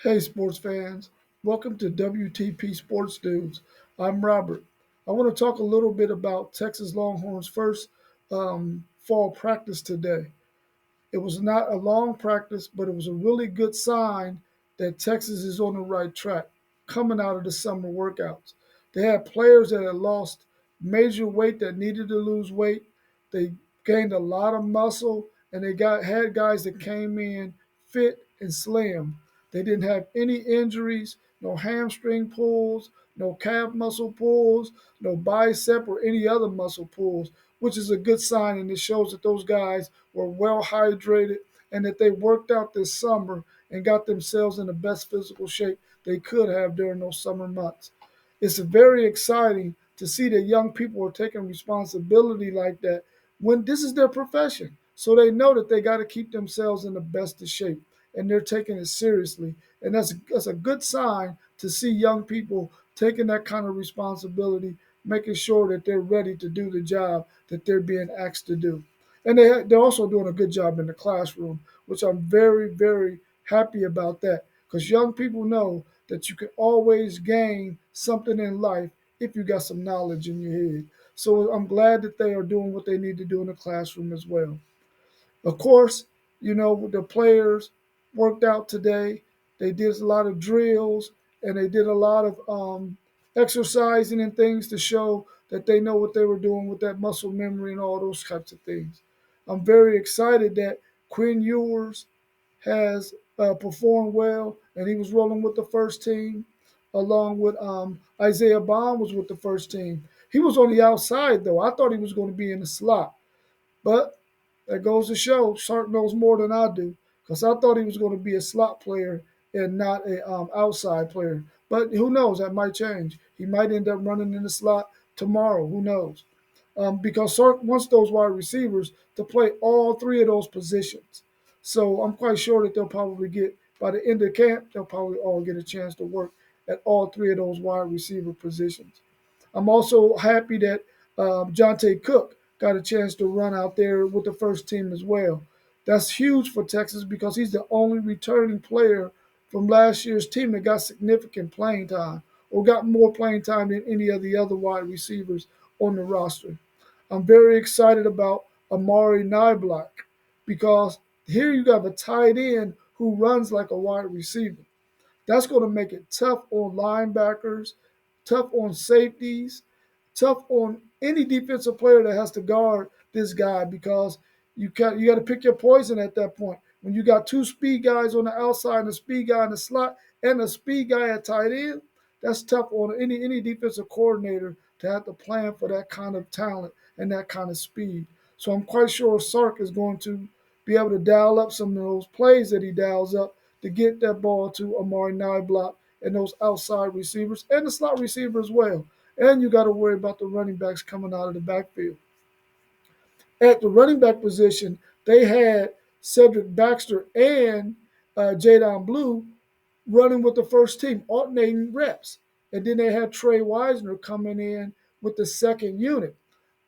Hey, sports fans. Welcome to WTP Sports Dudes. I'm Robert. I want to talk a little bit about Texas Longhorns' first fall practice today. It was not a long practice, but it was a really good sign that Texas is on the right track coming out of the summer workouts. They had players that had lost major weight that needed to lose weight. They gained a lot of muscle, and they had guys that came in fit and slim. They didn't have any injuries, no hamstring pulls, no calf muscle pulls, no bicep or any other muscle pulls, which is a good sign, and it shows that those guys were well hydrated and that they worked out this summer and got themselves in the best physical shape they could have during those summer months. It's very exciting to see that young people are taking responsibility like that when this is their profession. So they know that they got to keep themselves in the best of shape and they're taking it seriously. And that's a good sign to see young people taking that kind of responsibility, making sure that they're ready to do the job that they're being asked to do. And they're also doing a good job in the classroom, which I'm very, very happy about that. Because young people know that you can always gain something in life if you got some knowledge in your head. So I'm glad that they are doing what they need to do in the classroom as well. Of course, the players worked out today. They did a lot of drills and they did a lot of exercising and things to show that they know what they were doing with that muscle memory and all those types of things. I'm very excited that Quinn Ewers has performed well and he was rolling with the first team, along with Isaiah Bond was with the first team. He was on the outside though. I thought he was going to be in the slot. But that goes to show Sark knows more than I do because I thought he was going to be a slot player and not a outside player. But who knows? That might change. He might end up running in the slot tomorrow. Who knows? Because Sark wants those wide receivers to play all three of those positions. So I'm quite sure that they'll probably get, by the end of camp, they'll probably all get a chance to work at all three of those wide receiver positions. I'm also happy that Jonte Cook got a chance to run out there with the first team as well. That's huge for Texas because he's the only returning player from last year's team that got significant playing time or got more playing time than any of the other wide receivers on the roster. I'm very excited about Amari Niblack because here you got a tight end who runs like a wide receiver. That's going to make it tough on linebackers, tough on safeties, tough on any defensive player that has to guard this guy because you got to pick your poison at that point. When you got two speed guys on the outside and a speed guy in the slot and a speed guy at tight end, that's tough on any defensive coordinator to have to plan for that kind of talent and that kind of speed. So I'm quite sure Sark is going to be able to dial up some of those plays that he dials up to get that ball to Amari Niblack and those outside receivers and the slot receiver as well. And you got to worry about the running backs coming out of the backfield. At the running back position, they had Cedric Baxter and Jadon Blue running with the first team, alternating reps. And then they had Trey Wisner coming in with the second unit.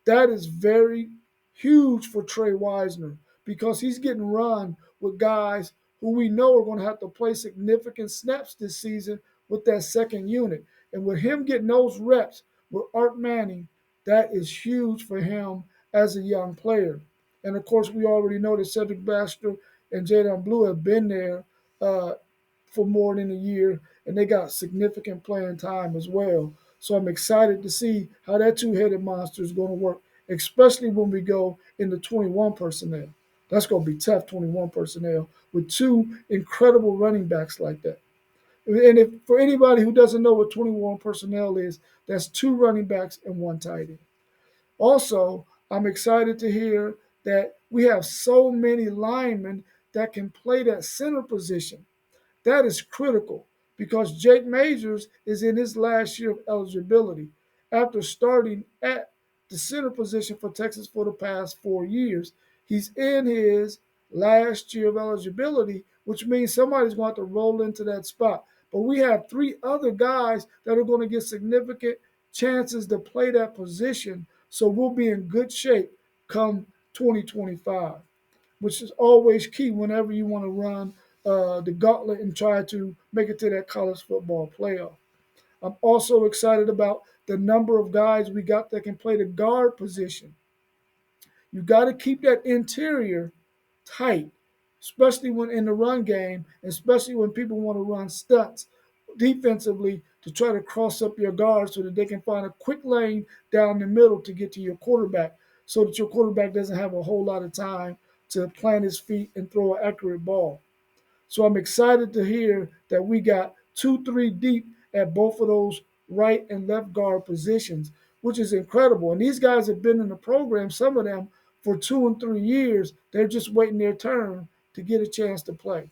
That is very huge for Trey Wisner because he's getting run with guys who we know are going to have to play significant snaps this season with that second unit. And with him getting those reps with Art Manning, that is huge for him as a young player. And of course, we already know that Cedric Baxter and Jadon Blue have been there uh, for more than a year, and they got significant playing time as well. So I'm excited to see how that two-headed monster is going to work, especially when we go into 21 personnel. That's going to be tough, 21 personnel, with two incredible running backs like that. And if for anybody who doesn't know what 21 personnel is, that's two running backs and one tight end. Also, I'm excited to hear that we have so many linemen that can play that center position. That is critical because Jake Majors is in his last year of eligibility after starting at the center position for Texas for the past 4 years. He's in his last year of eligibility, which means somebody's going to have to roll into that spot. But we have three other guys that are going to get significant chances to play that position. So we'll be in good shape come 2025, which is always key whenever you want to run the gauntlet and try to make it to that college football playoff. I'm also excited about the number of guys we got that can play the guard position. You got to keep that interior tight, especially when in the run game, especially when people want to run stunts defensively to try to cross up your guard so that they can find a quick lane down the middle to get to your quarterback so that your quarterback doesn't have a whole lot of time to plant his feet and throw an accurate ball. So I'm excited to hear that we got 2, 3 deep at both of those right and left guard positions, which is incredible. And these guys have been in the program, some of them, for 2 and 3 years. They're just waiting their turn to get a chance to play.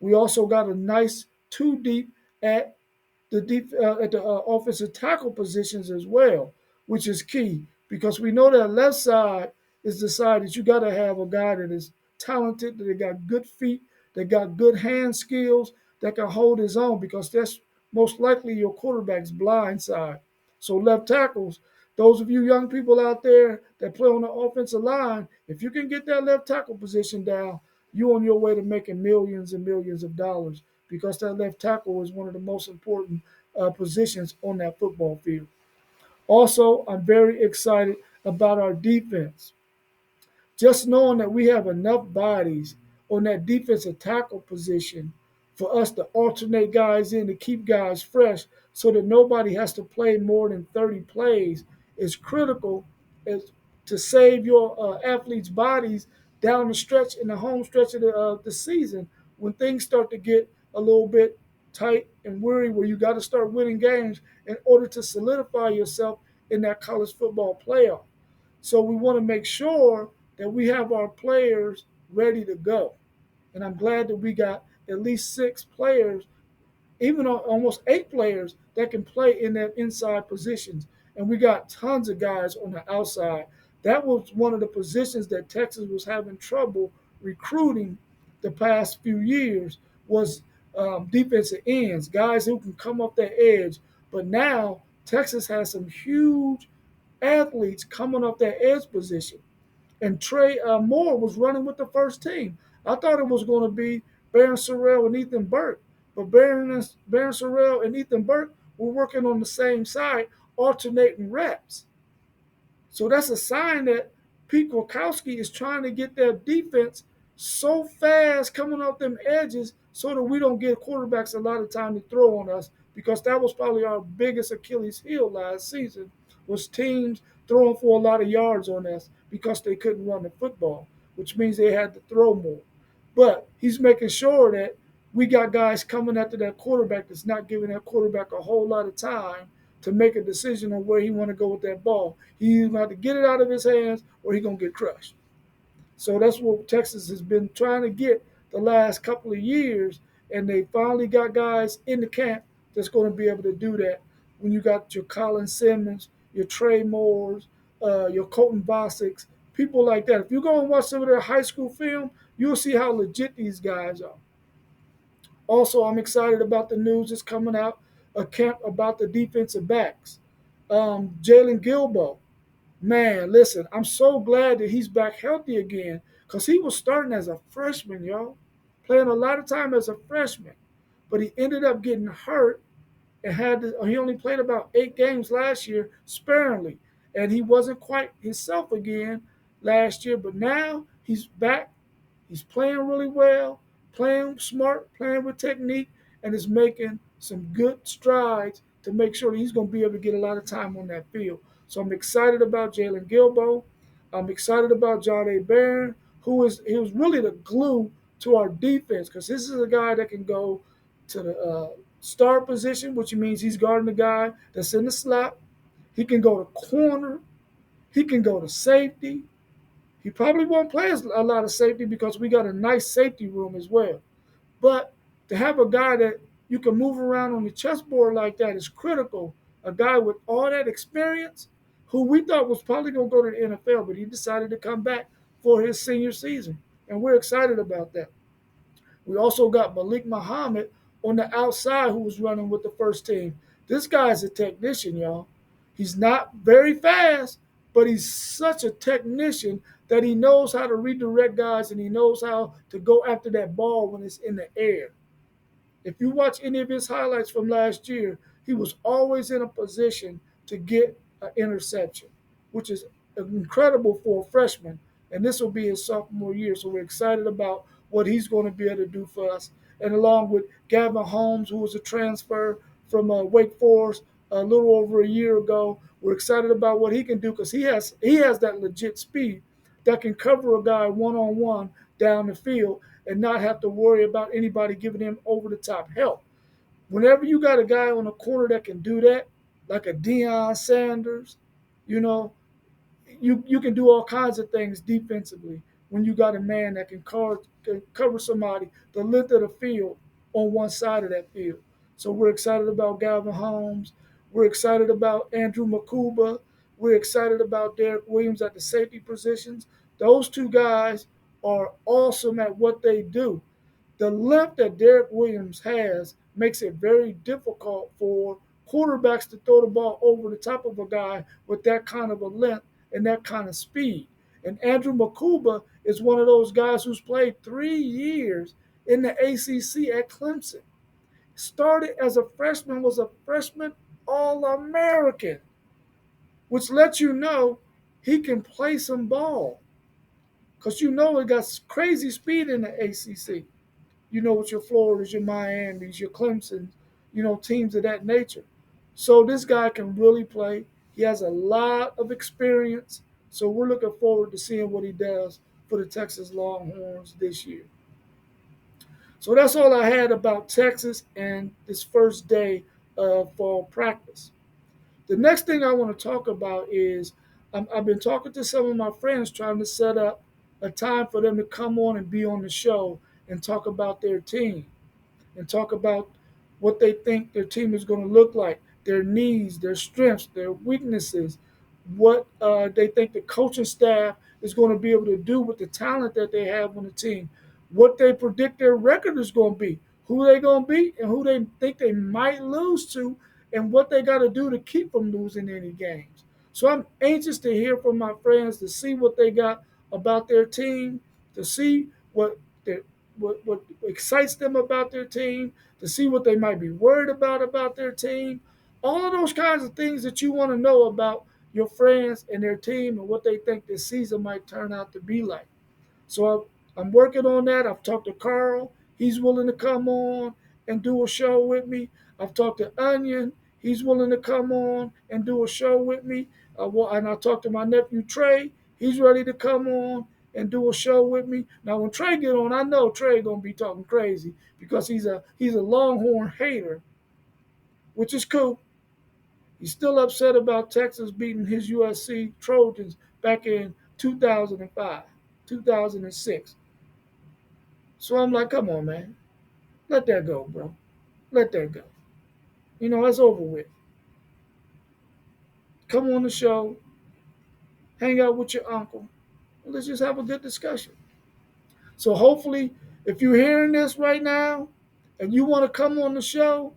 We also got a nice 2 deep at the offensive tackle positions as well, which is key because we know that left side is the side that you got to have a guy that is talented, that got good feet, that got good hand skills, that can hold his own because that's most likely your quarterback's blind side. So left tackles, those of you young people out there that play on the offensive line, if you can get that left tackle position down, you're on your way to making millions and millions of dollars because that left tackle is one of the most important positions on that football field. Also, I'm very excited about our defense. Just knowing that we have enough bodies on that defensive tackle position for us to alternate guys in to keep guys fresh so that nobody has to play more than 30 plays is critical as, to save your athletes' bodies down the stretch in the home stretch of the season when things start to get a little bit tight and weary where you got to start winning games in order to solidify yourself in that college football playoff. So we want to make sure that we have our players ready to go. And I'm glad that we got at least 6 players, even almost 8 players that can play in that inside positions. And we got tons of guys on the outside. That was one of the positions that Texas was having trouble recruiting the past few years was defensive ends, guys who can come off that edge. But now Texas has some huge athletes coming off that edge position. And Trey Moore was running with the first team. I thought it was going to be Baron Sorrell and Ethan Burke, but Baron Sorrell and Ethan Burke were working on the same side, alternating reps. So that's a sign that Pete Kwiatkowski is trying to get that defense so fast coming off them edges so that we don't give quarterbacks a lot of time to throw on us because that was probably our biggest Achilles heel last season was teams throwing for a lot of yards on us because they couldn't run the football, which means they had to throw more. But he's making sure that we got guys coming after that quarterback that's not giving that quarterback a whole lot of time to make a decision on where he want to go with that ball. He either got to get it out of his hands or he gonna get crushed. So that's what Texas has been trying to get the last couple of years, and they finally got guys in the camp that's going to be able to do that. When you got your Colin Simmons, your Trey Moores, your Colton Bosics, people like that. If you go and watch some of their high school film, you'll see how legit these guys are. Also, I'm excited about the news that's coming out of camp about the defensive backs. Jalen Gilbo, man, listen, I'm so glad that he's back healthy again because he was starting as a freshman, y'all, playing a lot of time as a freshman, but he ended up getting hurt and he only played about 8 games last year sparingly, and he wasn't quite himself again last year, but now he's back. He's playing really well, playing smart, playing with technique, and is making some good strides to make sure that he's going to be able to get a lot of time on that field. So I'm excited about Jalen Gilbo. I'm excited about John A. Barron, he was really the glue to our defense because this is a guy that can go to the star position, which means he's guarding the guy that's in the slot. He can go to corner. He can go to safety. He probably won't play a lot of safety because we got a nice safety room as well. But to have a guy that you can move around on the chessboard like that is critical. A guy with all that experience, who we thought was probably going to go to the NFL, but he decided to come back for his senior season. And we're excited about that. We also got Malik Muhammad on the outside who was running with the first team. This guy's a technician, y'all. He's not very fast, but he's such a technician that he knows how to redirect guys and he knows how to go after that ball when it's in the air. If you watch any of his highlights from last year, he was always in a position to get an interception, which is incredible for a freshman. And this will be his sophomore year. So we're excited about what he's going to be able to do for us. And along with Gavin Holmes, who was a transfer from Wake Forest a little over a year ago, we're excited about what he can do because he has that legit speed that can cover a guy one on one down the field and not have to worry about anybody giving him over the top help. Whenever you got a guy on the corner that can do that, like a Deion Sanders, you know, you can do all kinds of things defensively when you got a man that can cover somebody the length of the field on one side of that field. So we're excited about Galvin Holmes. We're excited about Andrew Makuba. We're excited about Derek Williams at the safety positions. Those two guys are awesome at what they do. The length that Derek Williams has makes it very difficult for quarterbacks to throw the ball over the top of a guy with that kind of a length and that kind of speed. And Andrew Makuba is one of those guys who's played 3 years in the ACC at Clemson. Started as a freshman, was a freshman All American, which lets you know he can play some ball. Because you know it got crazy speed in the ACC. With your Floridas, your Miamis, your Clemsons, teams of that nature. So this guy can really play. He has a lot of experience. So we're looking forward to seeing what he does for the Texas Longhorns this year. So that's all I had about Texas and this first day of fall practice. The next thing I want to talk about is I've been talking to some of my friends trying to set up a time for them to come on and be on the show and talk about their team and talk about what they think their team is going to look like, their needs, their strengths, their weaknesses, what they think the coaching staff is going to be able to do with the talent that they have on the team, what they predict their record is going to be, who they going to beat, and who they think they might lose to, and what they got to do to keep from losing any games. So I'm anxious to hear from my friends to see what they got about their team, to see their what excites them about their team, to see what they might be worried about their team. All of those kinds of things that you want to know about your friends and their team and what they think this season might turn out to be like. So I'm working on that. I've talked to Carl. He's willing to come on and do a show with me. I've talked to Onion. He's willing to come on and do a show with me. And I talked to my nephew Trey. He's ready to come on and do a show with me. Now, when Trey get on, I know Trey gonna be talking crazy because he's a Longhorn hater, which is cool. He's still upset about Texas beating his USC Trojans back in 2005, 2006. So I'm like, come on, man. Let that go, bro. Let that go. That's over with. Come on the show, hang out with your uncle, and let's just have a good discussion. So hopefully, if you're hearing this right now and you want to come on the show,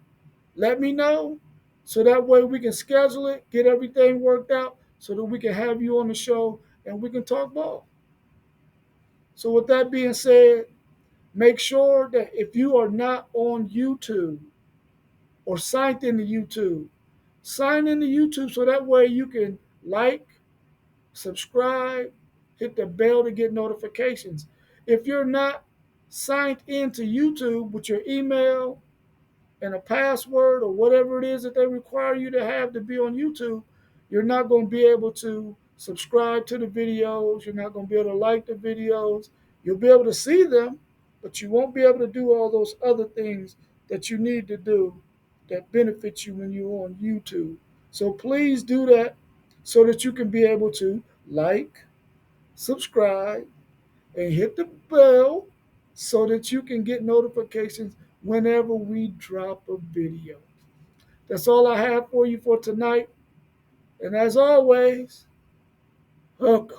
let me know so that way we can schedule it, get everything worked out so that we can have you on the show and we can talk ball. So with that being said, make sure that if you are not on YouTube or signed into YouTube, sign into YouTube so that way you can like, subscribe, hit the bell to get notifications. If you're not signed into YouTube with your email and a password or whatever it is that they require you to have to be on YouTube, you're not going to be able to subscribe to the videos. You're not going to be able to like the videos. You'll be able to see them, but you won't be able to do all those other things that you need to do that benefits you when you're on YouTube. So please do that so that you can be able to like, subscribe, and hit the bell so that you can get notifications whenever we drop a video. That's all I have for you for tonight. And as always, welcome.